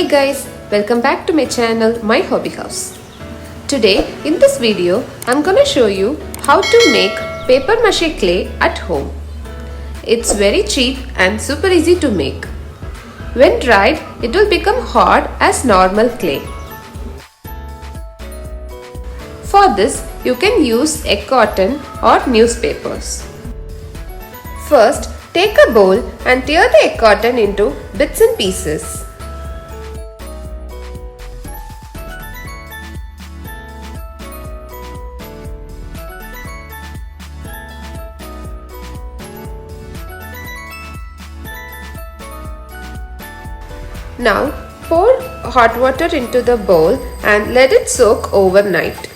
Hey guys, welcome back to my channel, My Hobby House. Today in this video, I'm gonna show you how to make paper mache clay at home. It's very cheap and super easy to make. When dried, it will become hard as normal clay. For this, you can use egg carton or newspapers. First, take a bowl and tear the egg carton into bits and pieces. Now, pour hot water into the bowl and let it soak overnight.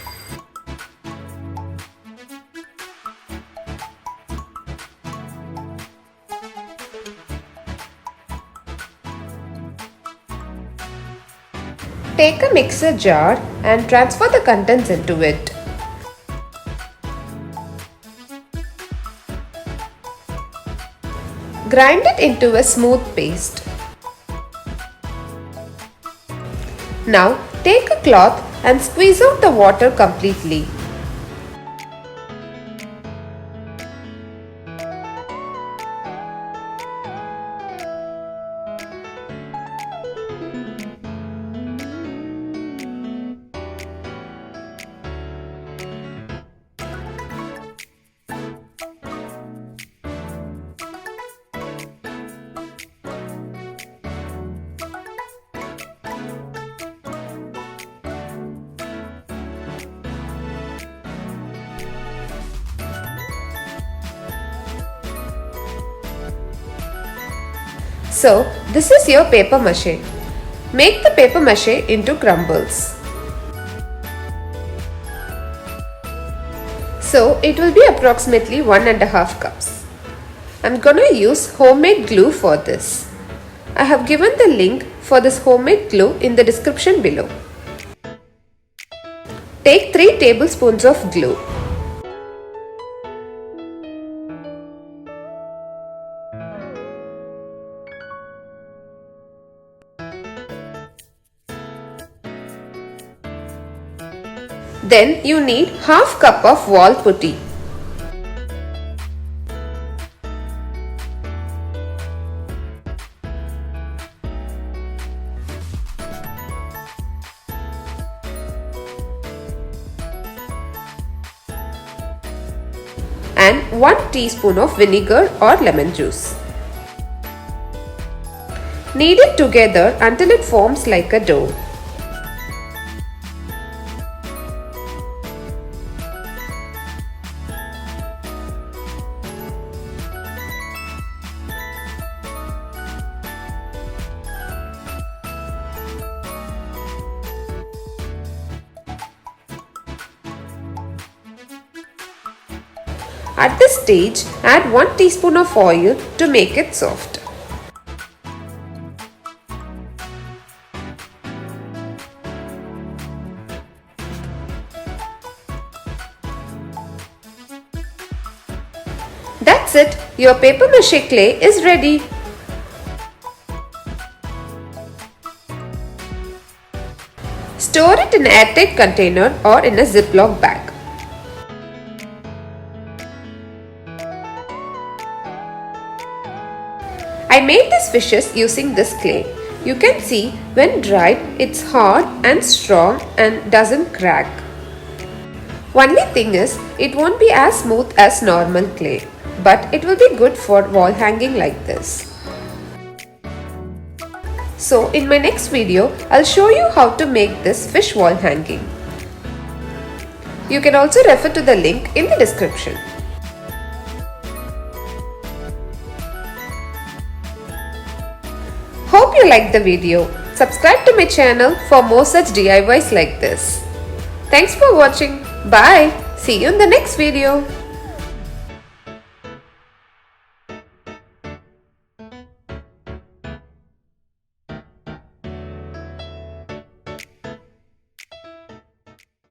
Take a mixer jar and transfer the contents into it. Grind it into a smooth paste. Now take a cloth and squeeze out the water completely. So, this is your paper mache. Make the paper mache into crumbles. So, it will be approximately 1.5 cups. I'm gonna use homemade glue for this. I have given the link for this homemade glue in the description below. Take 3 tablespoons of glue. Then you need half cup of wall putty. And 1 teaspoon of vinegar or lemon juice. Knead it together until it forms like a dough. At this stage, add 1 teaspoon of oil to make it soft. That's it, your paper mache clay is ready. Store it in an airtight container or in a Ziploc bag. I made these fishes using this clay. You can see when dried it's hard and strong and doesn't crack. Only thing is it won't be as smooth as normal clay, but it will be good for wall hanging like this. So in my next video I'll show you how to make this fish wall hanging. You can also refer to the link in the description. Hope you liked the video. Subscribe to my channel for more such DIYs like this. Thanks for watching. Bye. See you in the next video.